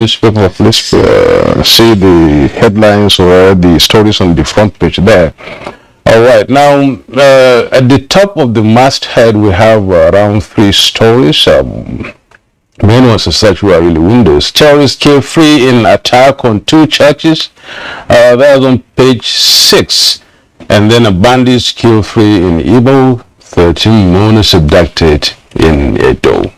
newspaper, please see the headlines or the stories on the front page there. All right, now at the top of the masthead, we have around three stories. Main ones as such were really windows. Terrorists killed three in attack on two churches. That's on page 6. And then a bandits killed three in Igbo, 13 mourners abducted in Edo.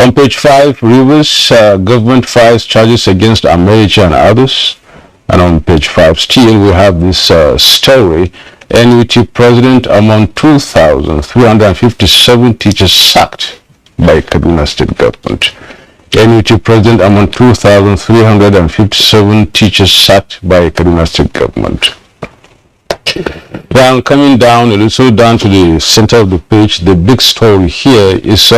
On page 5, Rivers, government files charges against America and others. And on page 5 still, we have this story. NUT president among 2,357 teachers sacked by Kaduna State government. NUT president among 2,357 teachers sacked by Kaduna State government. Now coming down a little down to the center of the page, the big story here is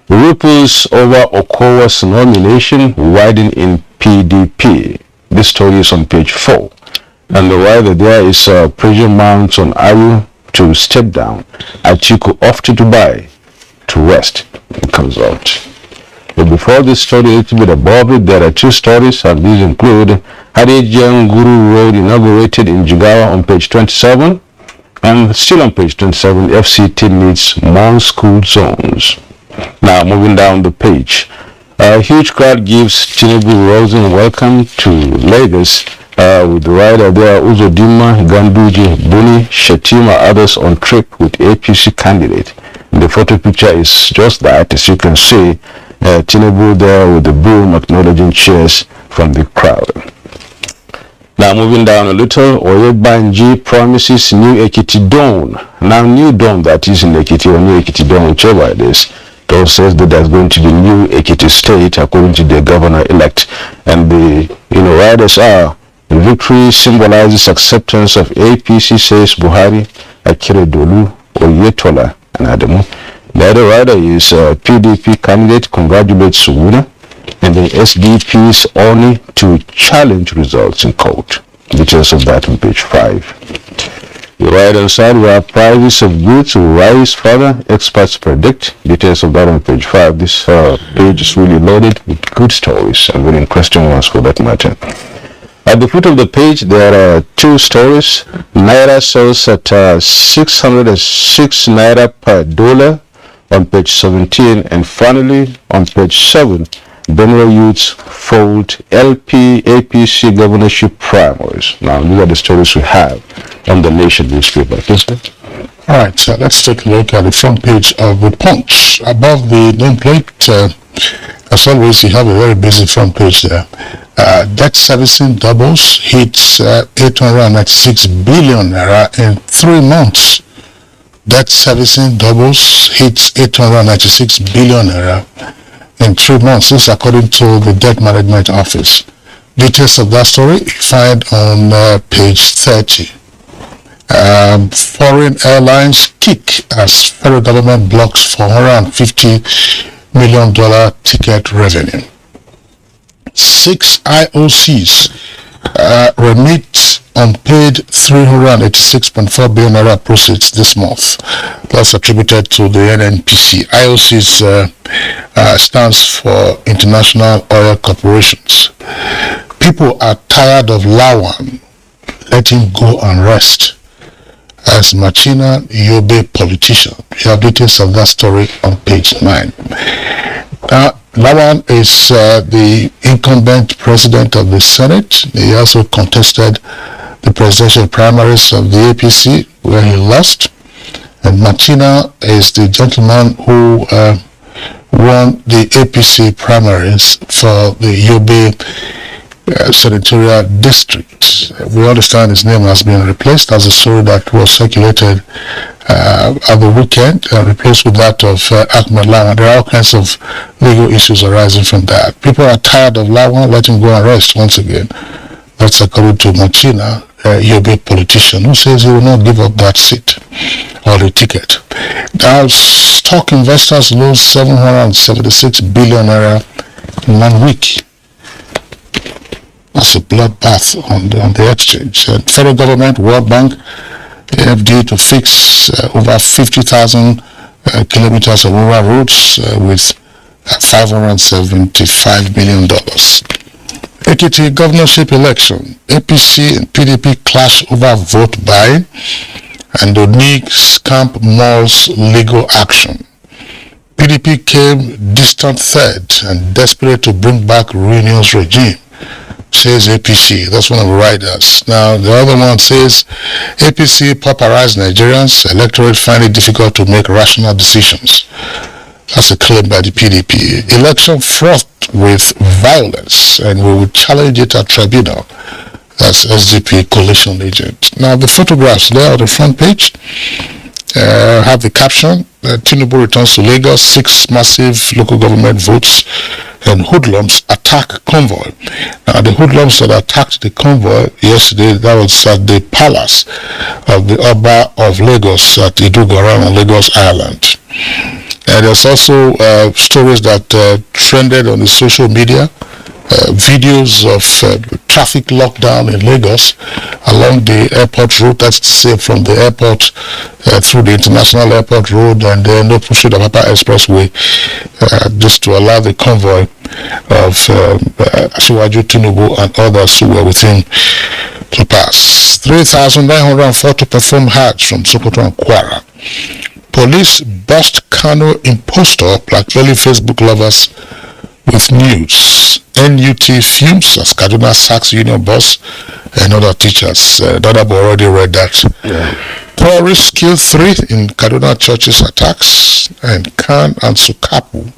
ripples over Okowa's nomination widen in PDP. This story is on page 4. And the writer there is pressure mounts on Ayu to step down. Atiku off to Dubai to rest. It comes out. But before this story, a little bit above it, there are two stories, and these include Hadijan Guru Road inaugurated in Jigawa on page 27. And still on page 27, FCT needs more school zones. Now moving down the page, a huge crowd gives Tinubu Rosen welcome to Lagos with the rider there Uzodinma, Ganduje, Buni, Shetima, others on trip with APC candidate. The photo picture is just that, as you can see, Tinubu there with the broom acknowledging cheers from the crowd. Now moving down a little, Oyebanji promises new Ekiti Dawn. Now new Dawn that is in Ekiti or new Ekiti Dawn, whichever it is. It all says that there's going to be new Ekiti State according to the governor-elect. And the riders are, the victory symbolizes acceptance of APC, says Buhari, Akire Dolu, Oyetola, and Adamu. The other rider is PDP candidate congratulates Suwuna, and the SDP's only to challenge results in court. Details of that on page 5. The right-hand side, where prices of goods will rise further, experts predict. Details of that on page 5. This page is really loaded with good stories and very interesting ones for that matter. At the foot of the page, there are two stories. Naira sells at 606 Naira per dollar on page 17. And finally, on page 7, Benue youths fold LP APC governorship primaries. Now, these are the stories we have on the Nation newspaper. All right, so let's take a look at the front page of the Punch. Above the nameplate, as always, you have a very busy front page there. Debt servicing doubles, hits 896 billion naira in 3 months. Debt servicing doubles, hits 896 billion naira in 3 months. This is according to the Debt Management Office. Details of that story you find on page 30. Foreign airlines kick as federal government blocks $450 million ticket revenue. 6 IOCs remit unpaid 386.4 billion naira proceeds this month. That's attributed to the NNPC. IOCs stands for International Oil Corporations. People are tired of Lawan. Let him go and rest. As Machina Yobe politician. You have details of that story on page 9. Lawan is the incumbent president of the Senate. He also contested the presidential primaries of the APC, where he lost. And Machina is the gentleman who won the APC primaries for the Yobe senatorial district. We understand his name has been replaced as a story that was circulated at the weekend, replaced with that of Ahmed Lawan. There are all kinds of legal issues arising from that. People are tired of Lawan. Let him go and rest once again. That's according to Machina, Yobe politician, who says he will not give up that seat or the ticket. Now, stock investors lose 776 billion naira in 1 week. That's a bloodbath on the exchange. Federal government, World Bank, AFD to fix over 50,000 kilometers of rural roads with $575 million. Ekiti governorship election, APC and PDP clash over vote buying, and Onik scamp malls legal action. PDP came distant third and desperate to bring back Reunion's regime, says APC. That's one of the riders. Now, the other one says APC pauperized Nigerians, electorate find it difficult to make rational decisions. That's a claim by the PDP. Election fraught with violence, and we will challenge it at tribunal. That's SDP coalition agent. Now, the photographs there on the front page have the caption, Tinubu returns to Lagos, 6 massive local government votes, and hoodlums attack convoy. Now, the hoodlums that attacked the convoy yesterday, that was at the palace of the Oba of Lagos at Idugora on Lagos Island. And there's also stories that trended on the social media, videos of traffic lockdown in Lagos along the airport road, that's to say from the airport through the international airport road and then up through the Papa Expressway, just to allow the convoy of Asiwaju Tinubu and others who were with him to pass. 3,904 to perform Hajj from Sokoto and Kwara. Police bust Kano impostor, blackmailing Facebook lovers with news. NUT fumes as Kaduna sacks union boss and other teachers. Dodabo already read that. Yeah. Terrorists kill 3 in Kaduna churches attacks, and Khan and Sukapu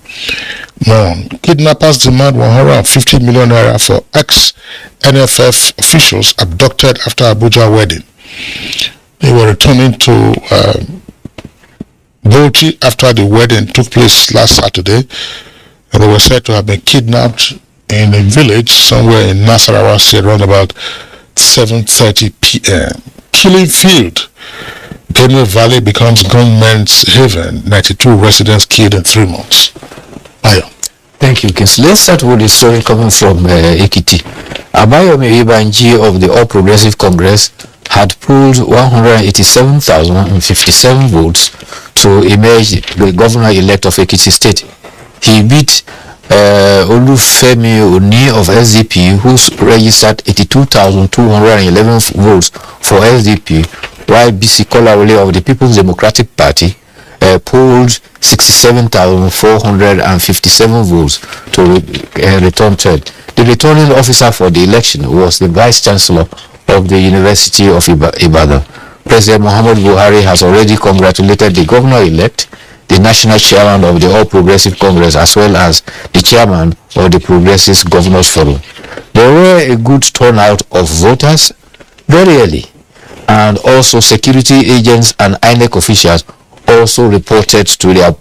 mourn. Kidnappers demand 150 million naira for ex-NFF officials abducted after Abuja wedding. They were returning to Bauchi after the wedding took place last Saturday. And they were said to have been kidnapped in a village somewhere in Nasarawa State around about 7:30 p.m. Killing field. Benue Valley becomes gunmen's haven. 92 residents killed in 3 months. Ayo. Thank you, Kins. Let's start with the story coming from Ekiti. Abayomi Ibanji of the All Progressive Congress had pulled 187,057 votes to emerge the governor-elect of Ekiti State. He beat Olufemi Oni of SDP, who registered 82,211 votes for SDP, while BC Kolawole of the People's Democratic Party polled 67,457 votes to return third. The returning officer for the election was the Vice Chancellor of the University of Ibadan. President Muhammad Buhari has already congratulated the governor-elect, the national chairman of the All Progressive Congress, as well as the chairman of the Progressive Governors Forum. There were a good turnout of voters very early, and also security agents and INEC officials also reported to their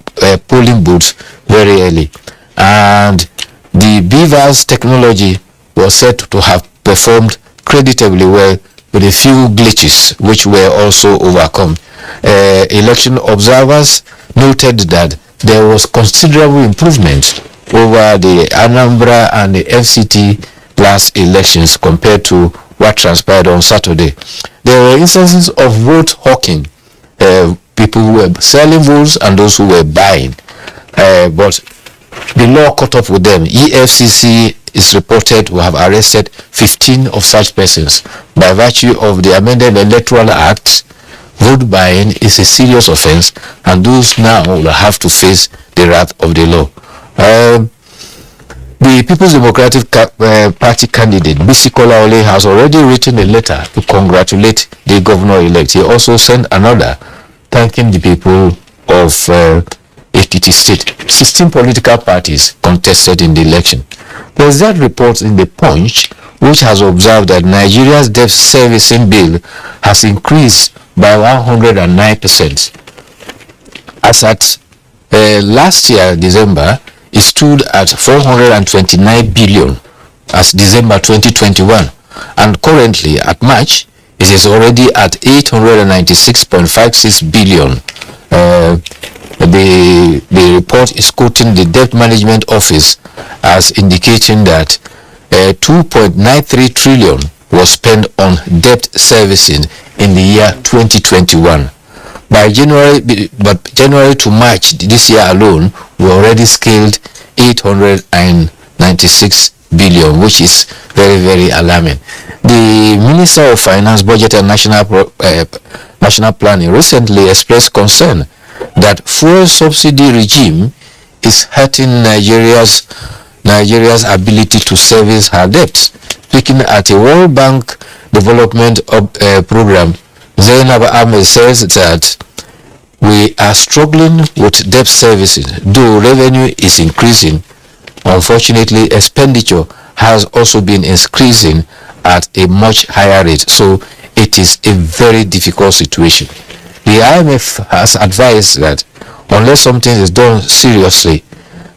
polling booths very early. And the Beavers technology was said to have performed creditably well with a few glitches which were also overcome. Election observers noted that there was considerable improvement over the Anambra and the FCT last elections compared to what transpired on Saturday. There were instances of vote hawking, people who were selling votes and those who were buying, but the law caught up with them. EFCC is reported to have arrested 15 of such persons. By virtue of the amended Electoral Act, vote buying is a serious offense, and those now will have to face the wrath of the law. The People's Democratic Party candidate, BC Kolawole, has already written a letter to congratulate the governor-elect. He also sent another thanking the people of Ekiti State. 16 political parties contested in the election. There's that report in the Punch which has observed that Nigeria's debt servicing bill has increased by 109%. As at last year, December, it stood at 429 billion as December 2021, and currently at March, it is already at 896.56 billion. The report is quoting the Debt Management Office as indicating that 2.93 trillion was spent on debt servicing in the year 2021. By January to March this year alone, we already scaled 896 billion, which is very, very alarming. The Minister of Finance, Budget and National Planning recently expressed concern that fuel subsidy regime is hurting Nigeria's ability to service her debts. Speaking at a World Bank development program, Zainab Ahmed says that we are struggling with debt servicing. Though revenue is increasing, unfortunately expenditure has also been increasing at a much higher rate. So it is a very difficult situation. The IMF has advised that unless something is done seriously,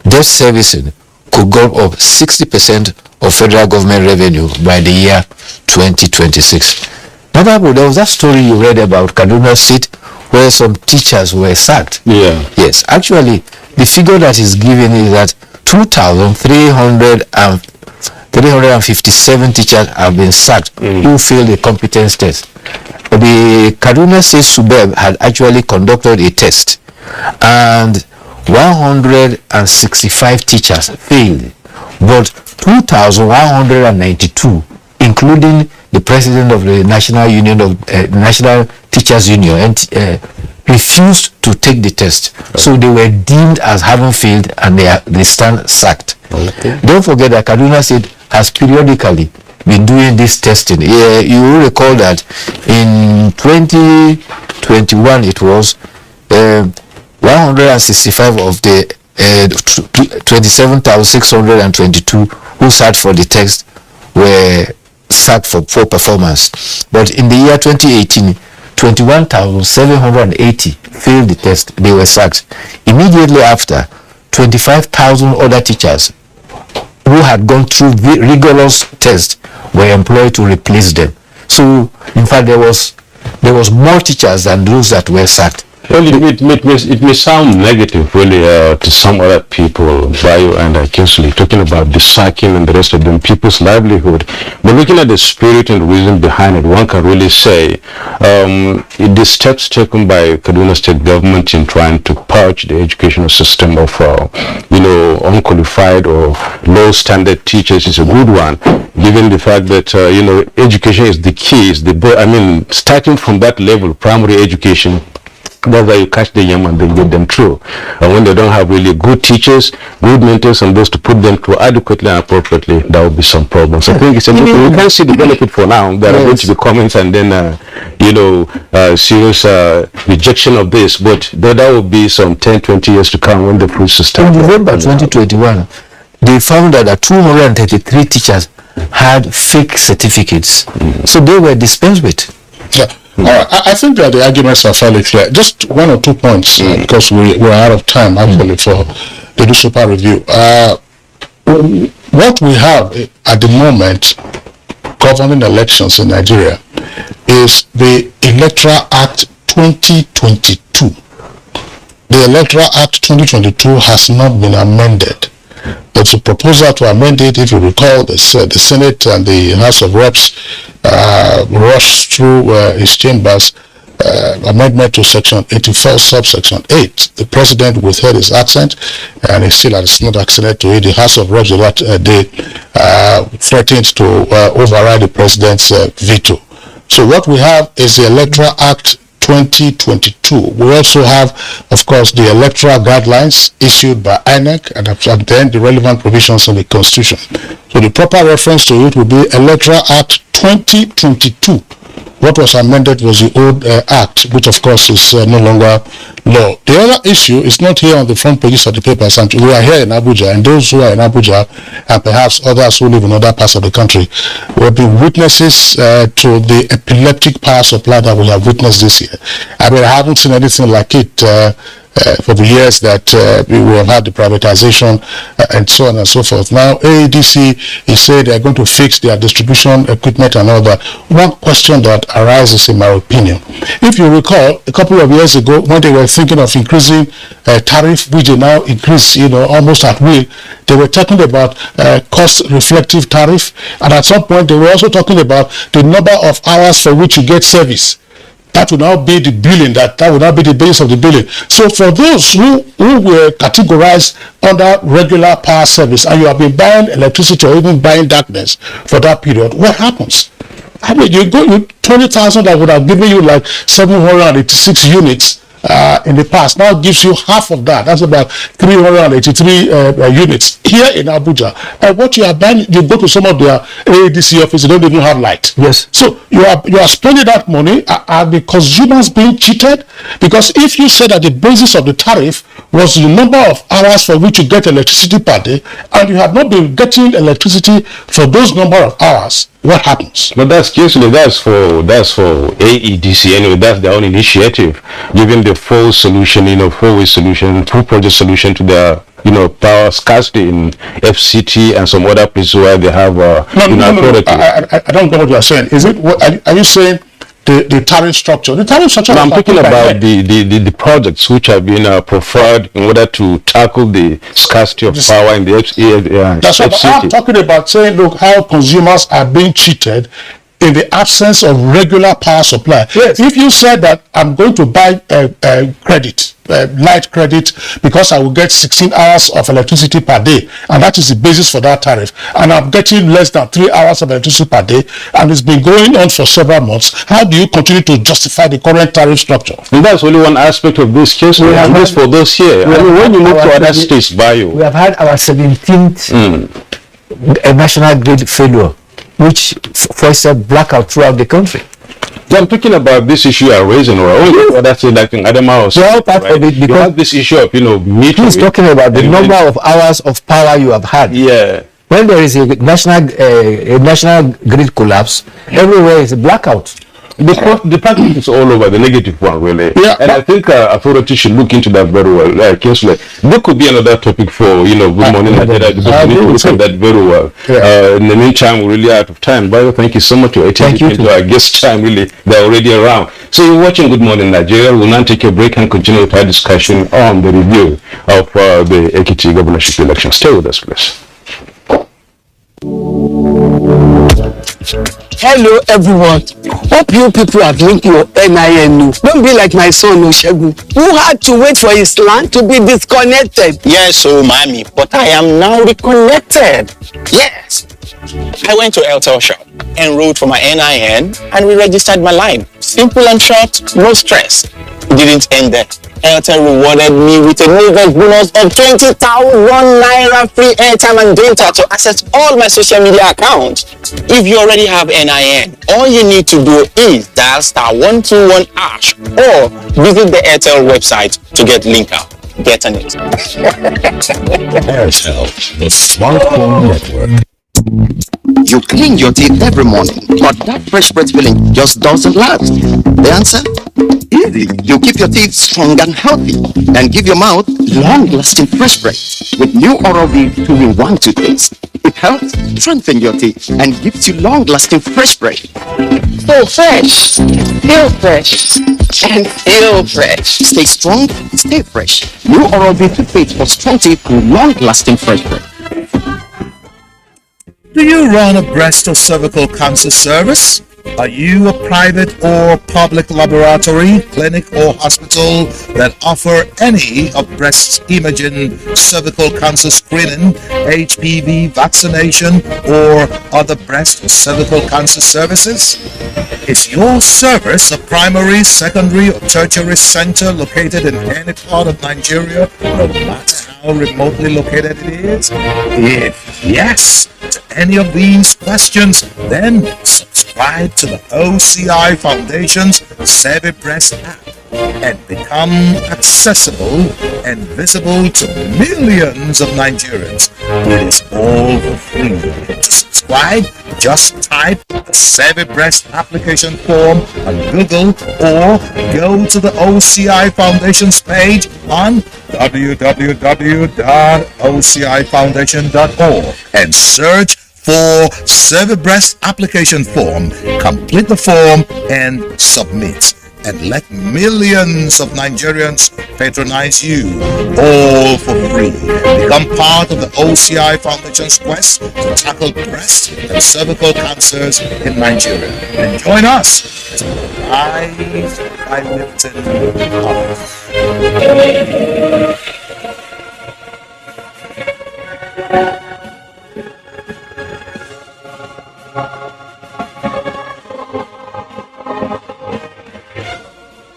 debt servicing could go up 60% of federal government revenue by the year 2026. Now, there was that story you read about Kaduna State where some teachers were sacked. Yeah. Yes, actually, the figure that is given is that 2,357 teachers have been sacked who failed the competence test. The Kaduna State Suburb had actually conducted a test and 165 teachers failed, but 2,192, including the president of the National Union of National Teachers Union, refused to take the test. So they were deemed as having failed and they stand sacked. Okay. Don't forget that Kaduna State has periodically been doing this testing. You will recall that in 2021 it was 165 of the 27,622 who sat for the test were sacked for poor performance. But in the year 2018, 21,780 failed the test. They were sacked. Immediately after, 25,000 other teachers who had gone through rigorous tests were employed to replace them. So, in fact, there was more teachers than those that were sacked. Well, it may sound negative, really, to some other people, Bayo and Akesli, talking about the sacking and the rest of them, people's livelihood. But looking at the spirit and reason behind it, one can really say the steps taken by Kaduna State government in trying to purge the educational system of, unqualified or low-standard teachers is a good one, given the fact that, education is the key. Starting from that level, primary education, that's why you catch the young and then get them through. And when they don't have really good teachers, good mentors, and those to put them through adequately and appropriately, there will be some problems. I think it's a we can't see the benefit for now. There are going to be comments and then, serious rejection of this. But there will be some 10, 20 years to come when the fruits start. In November 2021, they found that 233 teachers had fake certificates. So they were dispensed with. Yeah. All right. I think that the arguments are fairly clear. Just one or two points, because we're out of time actually for the super review. What we have at the moment governing elections in Nigeria is the Electoral Act 2022. The Electoral Act 2022 has not been amended. There's a proposal to amend it. If you recall, the Senate and the House of Reps rushed through its chambers amendment to Section 84, subsection 8. The President withheld his assent, and he still has not acceded to it. The House of Reps that day threatened to override the President's veto. So what we have is the Electoral Act 2022. We also have, of course, the electoral guidelines issued by INEC and then the relevant provisions in the Constitution. So the proper reference to it would be Electoral Act 2022. What was amended was the old act, which of course is no longer law. The other issue is not here on the front pages of the papers, and we are here in Abuja, and those who are in Abuja, and perhaps others who live in other parts of the country, will be witnesses to the epileptic power supply that we have witnessed this year. I haven't seen anything like it for the years that we have had the privatization and so on and so forth. Now, AEDC is saying they are going to fix their distribution equipment and all that. One question that arises, in my opinion, if you recall, a couple of years ago, when they were thinking of increasing tariff, which they now increase, almost at will, they were talking about cost-reflective tariff, and at some point they were also talking about the number of hours for which you get service. That will now be the billing, that will now be the basis of the billing. So for those who were categorized under regular power service and you have been buying electricity or even buying darkness for that period, what happens? I mean, you 20,000 that would have given you like 786 units in the past now gives you half of that. That's about 383 units here in Abuja. And what you are buying, you go to some of their AADC offices, they don't even have light. Yes. So you are spending that money. Are the consumers being cheated? Because if you say that the basis of the tariff was the number of hours for which you get electricity per day, and you have not been getting electricity for those number of hours, what happens? But that's for AEDC anyway. That's their own initiative, giving the full solution, full-way solution, full project solution to their power scarcity in FCT and some other places where they have No, I don't know what you are saying. Is it? Are you saying the tariff structure? The tariff structure. No, I'm talking about the projects which have been preferred in order to tackle the scarcity of power in the FCT. That's what I'm talking about. Saying, look, how consumers are being cheated in the absence of regular power supply. Yes. If you said that I'm going to buy credit, light credit, because I will get 16 hours of electricity per day, and that is the basis for that tariff, and I'm getting less than 3 hours of electricity per day, and it's been going on for several months, how do you continue to justify the current tariff structure? And that's only one aspect of this case. We have this for those here. I mean, when you move to other states, we have had our 17th national grid failure, which foisted blackout throughout the country. So I'm talking about this issue you are raising, or only that's like in Adamawa. Well, part of it, because you have this issue of meeting. He's talking about the number of hours of power you have had. Yeah. When there is a national grid collapse, everywhere is a blackout. The practice is all over, the negative one, really. Yeah, and I think authorities should look into that very well. There could be another topic for, Good Morning Nigeria, because we need to look at that very well. Yeah. In the meantime, we're really out of time. By the way, thank you so much for attending to our guest time, really. They're already around. So you're watching Good Morning Nigeria. We'll now take a break and continue with our discussion on the review of the Ekiti governorship election. Stay with us, please. Hello everyone, hope you people have linked your NIN. Don't be like my son Oshegun, who had to wait for his land to be disconnected. Yes, mommy, but I am now reconnected. Yes. I went to Airtel shop, enrolled for my NIN, and re-registered my line. Simple and short, no stress. It didn't end there. Airtel rewarded me with a new bonus of 20,000 naira free airtime and data to access all my social media accounts. If you already have NIN, all you need to do is dial *121# or visit the Airtel website to get linked out. Get on it. Airtel, the smartphone network. You clean your teeth every morning, but that fresh breath feeling just doesn't last. The answer? Easy. You keep your teeth strong and healthy and give your mouth long-lasting fresh breath with new Oral-B 2-in-1 toothpaste. It helps strengthen your teeth and gives you long-lasting fresh breath. So fresh, feel fresh, and feel fresh. Stay strong, stay fresh. New Oral-B toothpaste for strong teeth and long-lasting fresh breath. Do you run a breast or cervical cancer service? Are you a private or public laboratory, clinic or hospital that offer any of breast imaging, cervical cancer screening, HPV vaccination, or other breast or cervical cancer services? Is your service a primary, secondary, or tertiary center located in any part of Nigeria, no matter how remotely located it is? If yes to any of these questions, then subscribe to the OCI Foundation's Save a Breast app and become accessible and visible to millions of Nigerians. It is all for free. To subscribe, just type the Save a Breast application form on Google or go to the OCI Foundation's page on www.ocifoundation.org and search for Save a Breast application form. Complete the form and submit. and let millions of Nigerians patronize you, all for free. Become part of the OCI Foundation's quest to tackle breast and cervical cancers in Nigeria. And join us as we rise by lifting off.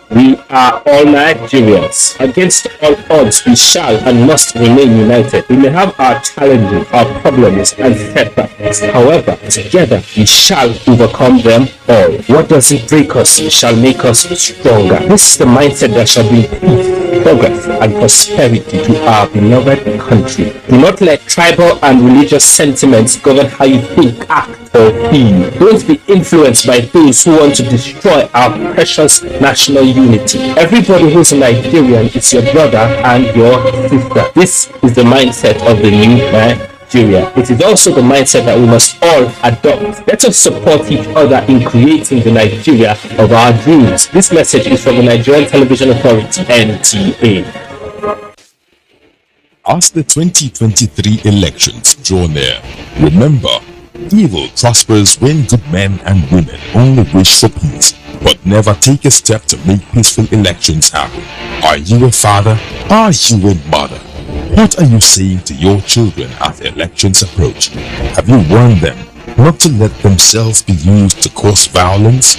We are all Nigerians. Against all odds, we shall and must remain united. We may have our challenges, our problems, and setbacks. However, together we shall overcome them all. What doesn't break us shall make us stronger. This is the mindset that shall bring peace, progress, and prosperity to our beloved country. Do not let tribal and religious sentiments govern how you think, act, or feel. Don't be influenced by those who want to destroy our precious national unity. Everybody who's a Nigerian is your brother and your sister. This is the mindset of the new Nigeria. It is also the mindset that we must all adopt. Let us support each other in creating the Nigeria of our dreams. This message is from the Nigerian Television Authority, NTA. As the 2023 elections draw near, remember, evil prospers when good men and women only wish for peace, but never take a step to make peaceful elections happen. Are you a father? Are you a mother? What are you saying to your children as elections approach? Have you warned them not to let themselves be used to cause violence?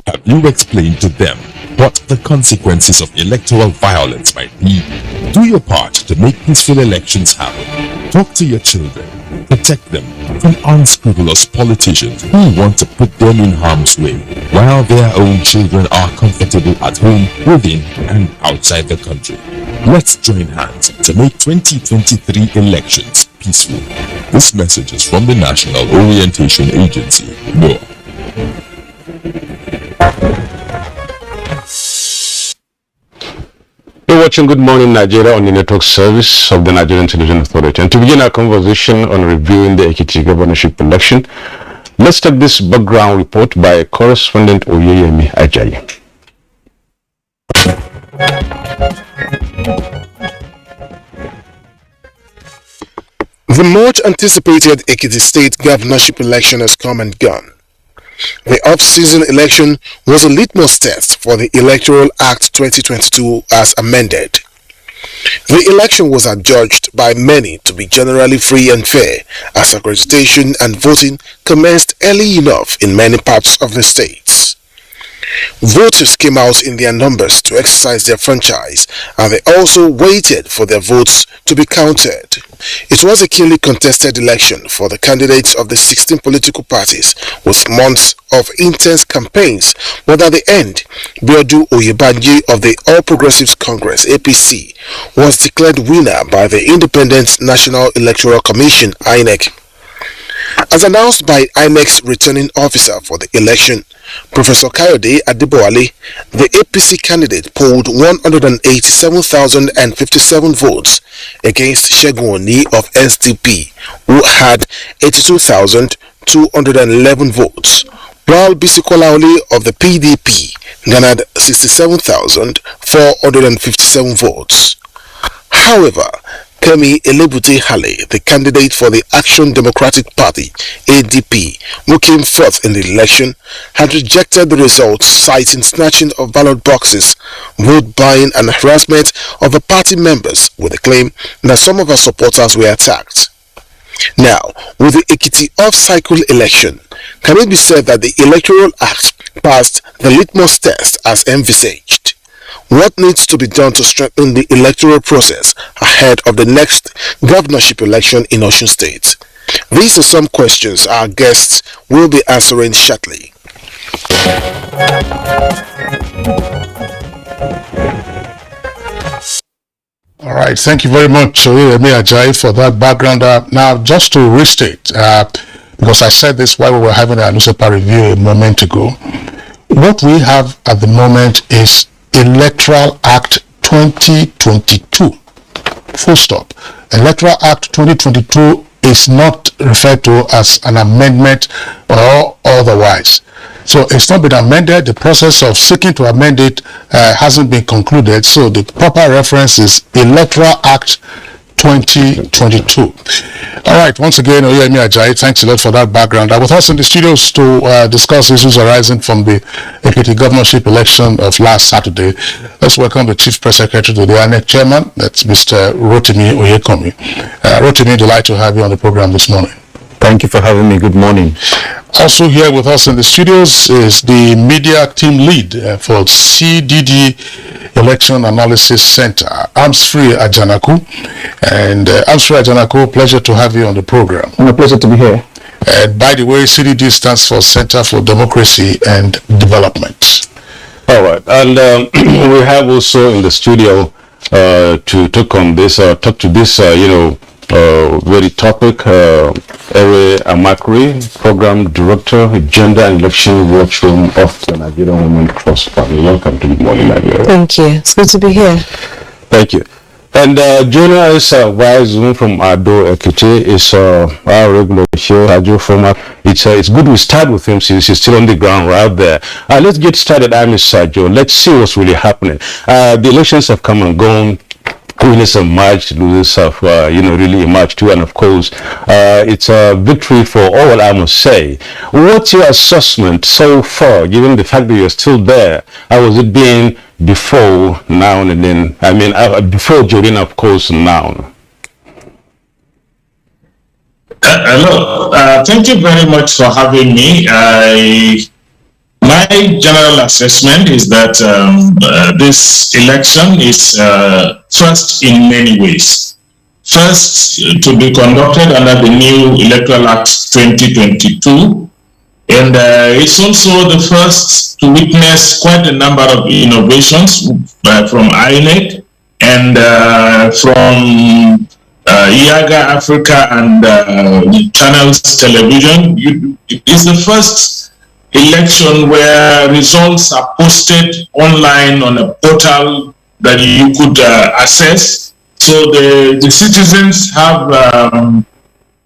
Have you explained to them what the consequences of electoral violence might be? Do your part to make peaceful elections happen. Talk to your children. Protect them from unscrupulous politicians who want to put them in harm's way, while their own children are comfortable at home, within and outside the country. Let's join hands to make 2023 elections peaceful. This message is from the National Orientation Agency, NOAA. You're watching Good Morning Nigeria on the network service of the Nigerian Television Authority. And to begin our conversation on reviewing the Ekiti governorship election, let's take this background report by correspondent Oyeyemi Ajayi. The much anticipated Ekiti State governorship election has come and gone. The off-season election was a litmus test for the Electoral Act 2022 as amended. The election was adjudged by many to be generally free and fair, as accreditation and voting commenced early enough in many parts of the states. Voters came out in their numbers to exercise their franchise, and they also waited for their votes to be counted. It was a keenly contested election for the candidates of the 16 political parties, with months of intense campaigns, but at the end, Biodu Oyebanji of the All Progressives Congress (APC) was declared winner by the Independent National Electoral Commission (INEC). As announced by INEC's returning officer for the election, Professor Kayode Adebowale, the APC candidate polled 187,057 votes against Segun Oni of SDP, who had 82,211 votes, while Bisi Kolaole of the PDP garnered 67,457 votes. However, Kemi Elebute Hale, the candidate for the Action Democratic Party (ADP), who came fourth in the election, had rejected the results, citing snatching of ballot boxes, vote buying and harassment of the party members, with the claim that some of her supporters were attacked. Now, with the Ekiti off-cycle election, can it be said that the Electoral Act passed the litmus test as envisaged? What needs to be done to strengthen the electoral process ahead of the next governorship election in Osun State? These are some questions our guests will be answering shortly. All right, thank you very much, Oyeyemi Ajayi, for that background. Now, just to restate, because I said this while we were having our newspaper review a moment ago, what we have at the moment is Electoral Act 2022. Full stop. Electoral Act 2022 is not referred to as an amendment or otherwise. So it's not been amended. The process of seeking to amend it hasn't been concluded. So the proper reference is Electoral Act 2022. All right, once again, Oyemi Ajayi, thanks a lot for that background. I was also in the studios to discuss issues arising from the Ekiti governorship election of last Saturday. Let's welcome the Chief Press Secretary to the ANEC Chairman, that's Mr. Rotimi Oyekomi. Rotimi, delight to have you on the program this morning. Thank you for having me. Good morning. Also here with us in the studios is the media team lead for CDD Election Analysis Center, Amsfree Ajanaku. And Amsfree Ajanaku, pleasure to have you on the program. And a pleasure to be here. And by the way, CDD stands for Center for Democracy and Development. All right, and we have also in the studio to talk on this, talk to this, very topic, Ere Amakri, Program Director, Gender and Election Watchroom of the Nigerian Women Trust Fund. Welcome to Good Morning Nigeria. Thank you. It's good to be here. Thank you. And joining us via Zoom from Ado Ekiti is our regular show, Ajo Former. It's good we start with him since he's still on the ground right there. Let's get started. I'm Sajo. Let's see what's really happening. The elections have come and gone. Winners have marched, losers have, really emerged too. And of course, it's a victory for all, I must say. What's your assessment so far, given the fact that you're still there? How was it been before, now, and then? I mean, before, during, of course, now. Hello. Thank you very much for having me. My general assessment is that this election is first in many ways. First, to be conducted under the new Electoral Act 2022, and it's also the first to witness quite a number of innovations from INEC and from Yaga Africa and Channels Television. It's the first election where results are posted online on a portal that you could access. So the citizens have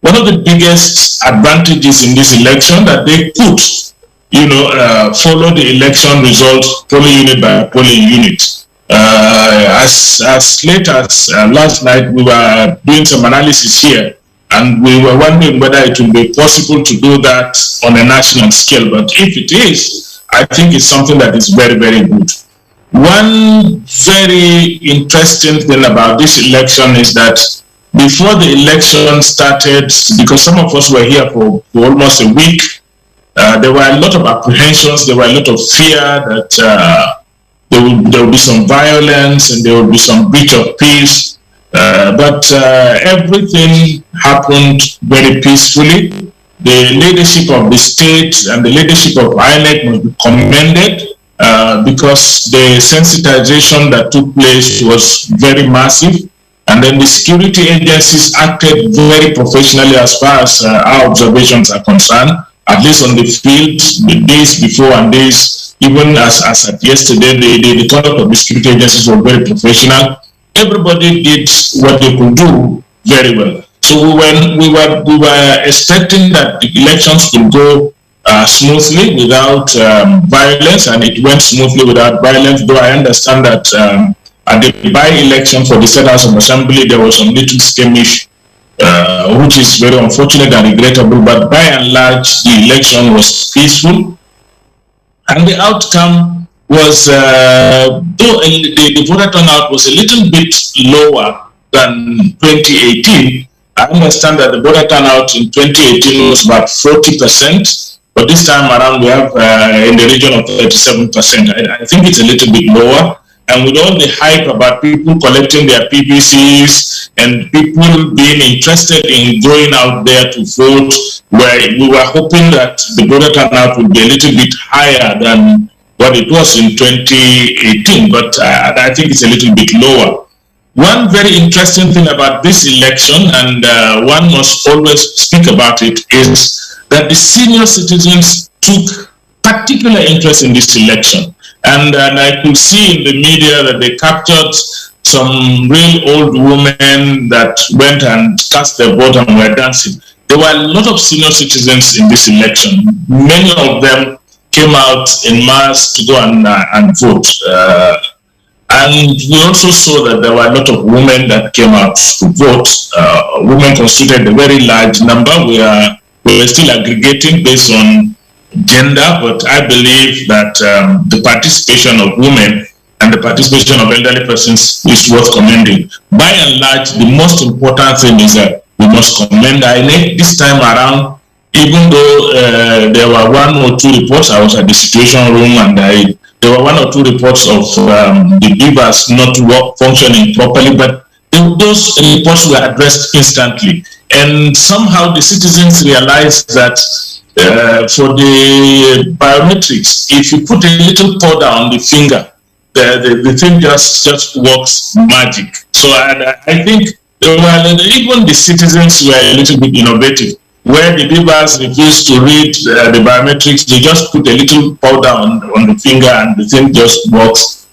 one of the biggest advantages in this election, that they could, follow the election results polling unit by polling unit. As late as last night, we were doing some analysis here, and we were wondering whether it would be possible to do that on a national scale. But if it is, I think it's something that is very, very good. One very interesting thing about this election is that before the election started, because some of us were here for almost a week, there were a lot of apprehensions, there were a lot of fear that there will be some violence and there will be some breach of peace. But everything happened very peacefully. The leadership of the state and the leadership of INEC must be commended because the sensitization that took place was very massive. And then the security agencies acted very professionally as far as our observations are concerned, at least on the field, the days before and days, even as at yesterday, the conduct of the security agencies were very professional. Everybody did what they could do very well. So we were expecting that the elections could go smoothly without violence, and it went smoothly without violence, though I understand that at the by-election for the State House of Assembly, there was some little skirmish, which is very unfortunate and regrettable, but by and large, the election was peaceful. And the outcome was, though the voter turnout was a little bit lower than 2018, I understand that the voter turnout in 2018 was about 40%, but this time around we have in the region of 37%. I think it's a little bit lower. And with all the hype about people collecting their PVCs and people being interested in going out there to vote, we were hoping that the voter turnout would be a little bit higher than what it was in 2018, but I think it's a little bit lower. One very interesting thing about this election, and one must always speak about it, is that the senior citizens took particular interest in this election. And I could see in the media that they captured some real old women that went and cast their vote and were dancing. There were a lot of senior citizens in this election. Many of them came out in mass to go and vote. And we also saw that there were a lot of women that came out to vote. Women constituted a very large number. We were still aggregating based on gender, but I believe that the participation of women and the participation of elderly persons is worth commending. By and large, the most important thing is that we must commend INEC this time around. Even though there were 1 or 2 reports, I was at the situation room, and there were 1 or 2 reports of the beavers not functioning properly, but those reports were addressed instantly. And somehow the citizens realized that for the biometrics, if you put a little powder on the finger, the thing just works magic. So I think even the citizens were a little bit innovative. Where the beavers refused to read the biometrics, they just put a little powder on the finger and the thing just works.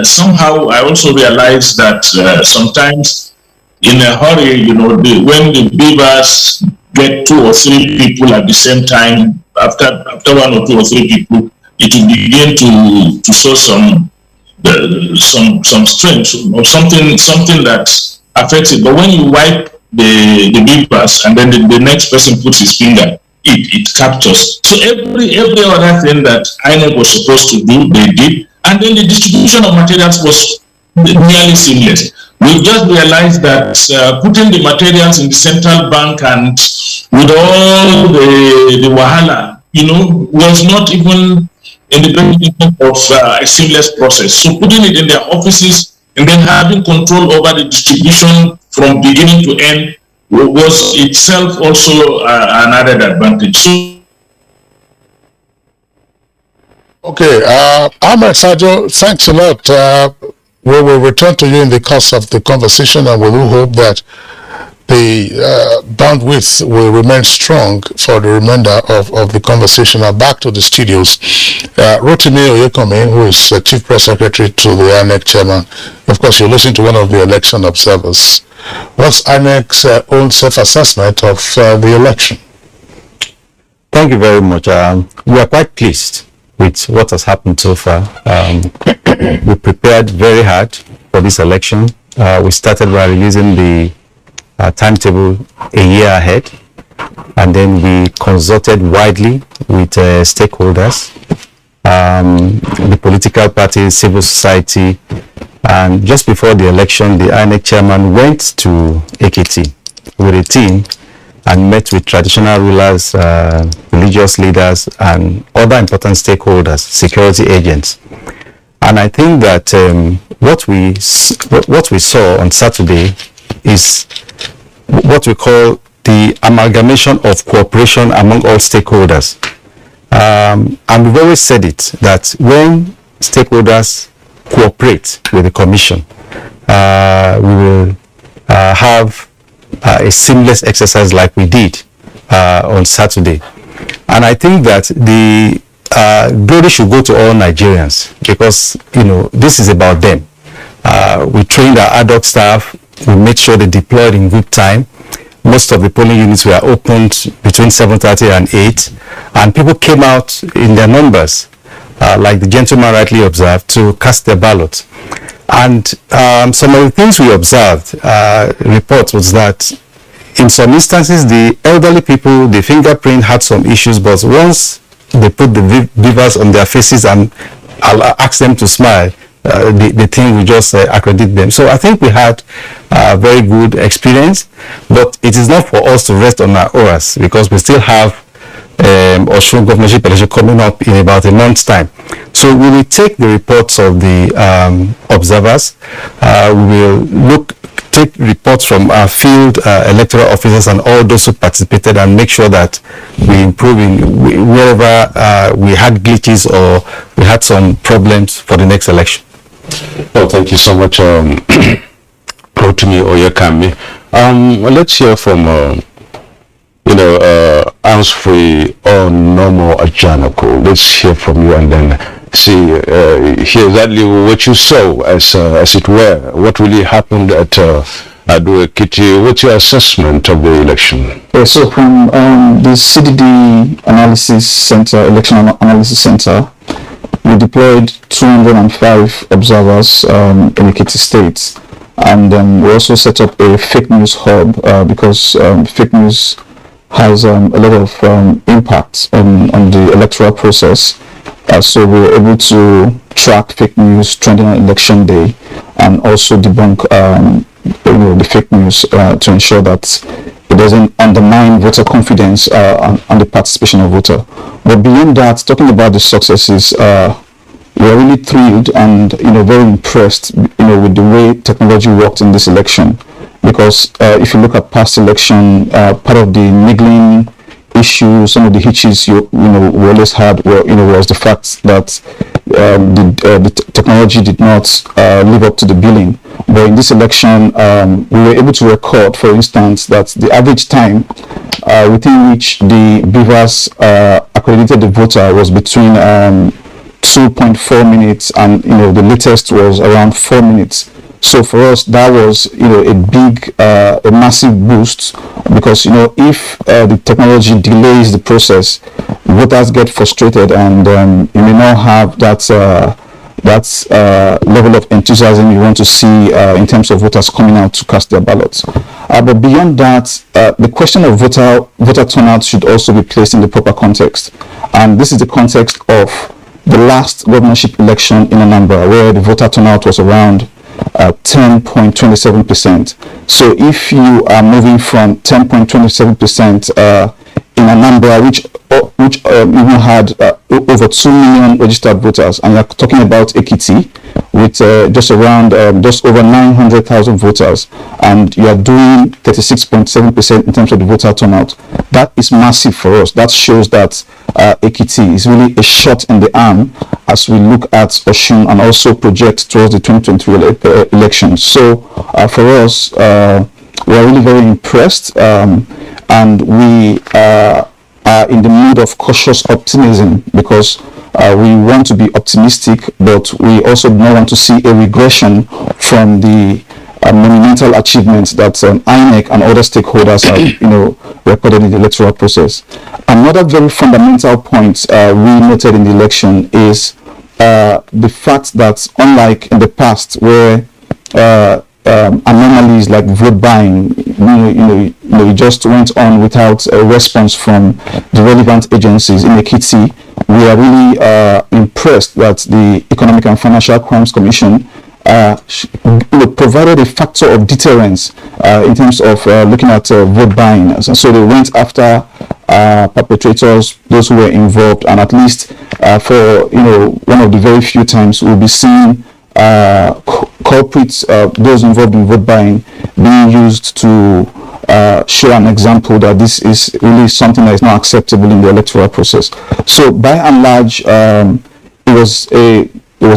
Somehow I also realized that sometimes in a hurry, when the beavers get 2 or 3 people at the same time, after 1 or 2 or 3 people, it will begin to show some strength or something that affects it. But when you wipe the beavers and then the next person puts his finger, it captures. So every other thing that INEC was supposed to do, they did. And then the distribution of materials was nearly seamless. We just realized that putting the materials in the central bank and with all the wahala, was not even in the beginning of a seamless process. So putting it in their offices and then having control over the distribution from beginning to end was itself also an added advantage. So, okay, Ahmed Sajo, thanks a lot. We will return to you in the course of the conversation, and we will hope that the bandwidth will remain strong for the remainder of the conversation. Now back to the studios. Rotimi Oyekome, who is Chief Press Secretary to the INEC Chairman. Of course, you listen to one of the election observers. What's INEC's own self-assessment of the election? Thank you very much. We are quite pleased with what has happened so far. We prepared very hard for this election. We started by releasing the timetable a year ahead, and then we consulted widely with stakeholders, the political parties, civil society, and just before the election, the INEC chairman went to Ekiti with a team and met with traditional rulers, religious leaders, and other important stakeholders, security agents. And I think that what we saw on Saturday is what we call the amalgamation of cooperation among all stakeholders. And we've always said it, that when stakeholders cooperate with the commission, we will have a seamless exercise like we did on Saturday. And I think that the glory should go to all Nigerians, because this is about them. We trained our ad hoc staff. We made sure they deployed in good time. Most of the polling units were opened between 7:30 and 8, and people came out in their numbers, like the gentleman rightly observed, to cast their ballot. And some of the things we observed, reports, was that in some instances, the elderly people, the fingerprint had some issues, but once they put the beavers on their faces and ask them to smile, the thing will just accredit them. So I think we had a very good experience, but it is not for us to rest on our oars, because we still have Osun governorship election coming up in about a month's time. So we will take the reports of the observers. We will take reports from our field electoral officers and all those who participated, and make sure that we improve in wherever we had glitches or we had some problems for the next election. Well, thank you so much, Rotimi Oyekame. Let's hear from Ansfree or Normal Ajanako. Let's hear from you, and then hear exactly what you saw, as it were, what really happened at Ado-Ekiti. What's your assessment of the election? So from the CDD Analysis Center, Election Analysis Center, we deployed 205 observers in Ekiti State, and we also set up a fake news hub because fake news has a lot of impact on the electoral process. So we were able to track fake news trending on election day and also debunk the fake news to ensure that it doesn't undermine voter confidence on the participation of voter. But beyond that, talking about the successes, we are really thrilled and very impressed with the way technology worked in this election. Because if you look at past election, part of the niggling issue, some of the hitches we always had was the fact that the technology did not live up to the billing. But in this election, we were able to record, for instance, that the average time within which the beavers accredited the voter was between 2.4 minutes and the latest was around 4 minutes. So for us, that was a massive boost, because if the technology delays the process, voters get frustrated, and you may not have that level of enthusiasm you want to see in terms of voters coming out to cast their ballots. But beyond that, the question of voter turnout should also be placed in the proper context, and this is the context of the last governorship election in Anambra, where the voter turnout was around 10.27%. So if you are moving from 10.27% in Anambra, which even had over 2 million registered voters, and you're talking about Ekiti with just over 900,000 voters, and you are doing 36.7% in terms of the voter turnout, that is massive for us. That shows that Ekiti is really a shot in the arm as we look at Osun and also project towards the 2023 election. So for us, we are really very impressed, and we are in the mood of cautious optimism, because we want to be optimistic, but we also don't want to see a regression from the monumental achievements that INEC and other stakeholders have recorded in the electoral process. Another very fundamental point we noted in the election is the fact that, unlike in the past, where anomalies like vote buying, it just went on without a response from the relevant agencies. In Ekiti, we are really impressed that the Economic and Financial Crimes Commission provided a factor of deterrence in terms of looking at vote buying. And so they went after perpetrators, those who were involved, and at least for one of the very few times we'll be seeing culprits, those involved in vote buying, being used to show an example that this is really something that is not acceptable in the electoral process. So by and large, it was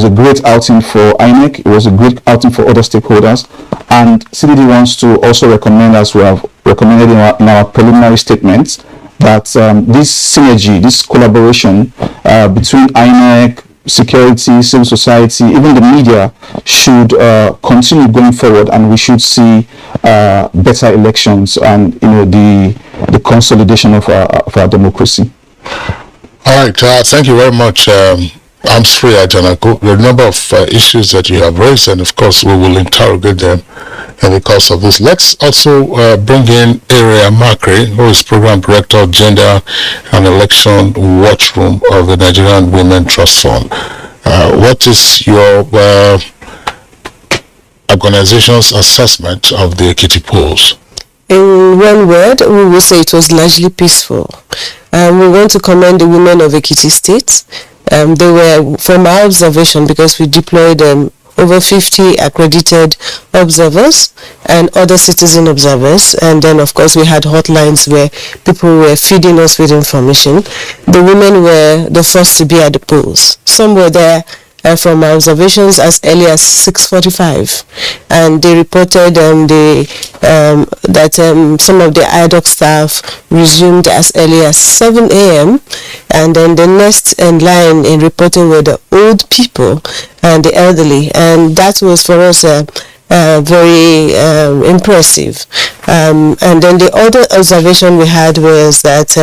a great outing for INEC. It was a great outing for other stakeholders, and CDD wants to also recommend, as we have recommended in our preliminary statements, that this synergy, this collaboration between INEC, security, civil society, even the media should continue going forward, and we should see better elections and the consolidation of our democracy. All right, thank you very much. I'm free, Ajanako. There are a number of issues that you have raised, and of course we will interrogate them in the course of this. Let's also bring in Area Makri, who is Program Director of Gender and Election Watch Room of the Nigerian Women Trust Fund. What is your organization's assessment of the Ekiti polls? In one word, we will say it was largely peaceful. We want to commend the women of Ekiti State. They were, from our observation, because we deployed over 50 accredited observers and other citizen observers, and then of course we had hotlines where people were feeding us with information. The women were the first to be at the polls. Some were there from our observations as early as 6:45, and they reported that some of the IDOC staff resumed as early as 7 a.m. and then the next in line in reporting were the old people and the elderly, and that was for us very impressive. And then the other observation we had was that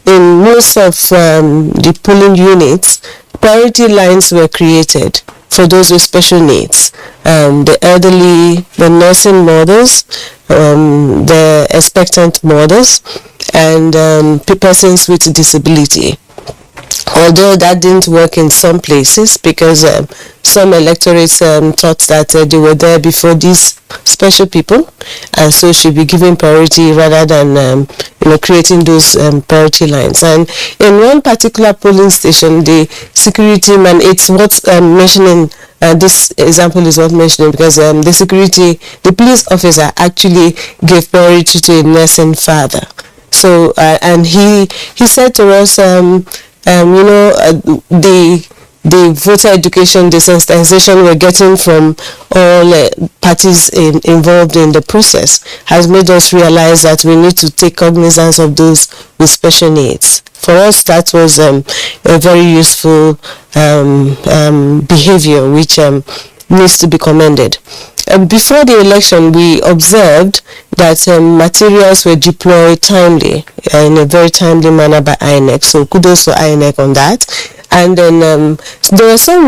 in most of the polling units, priority lines were created for those with special needs, the elderly, the nursing mothers, the expectant mothers, and persons with disability. Although that didn't work in some places because some electorates thought that they were there before these special people, and so should be given priority rather than creating those priority lines. And in one particular polling station, the security man, it's what's mentioning. This example is not mentioning because the police officer actually gave priority to a nursing father. So and he said to us, the voter education, the sensitization we're getting from all parties involved in the process has made us realize that we need to take cognizance of those with special needs. For us, that was a very useful behavior which needs to be commended. Before the election, we observed that materials were deployed timely, in a very timely manner by INEC. So kudos to INEC on that. And then there were some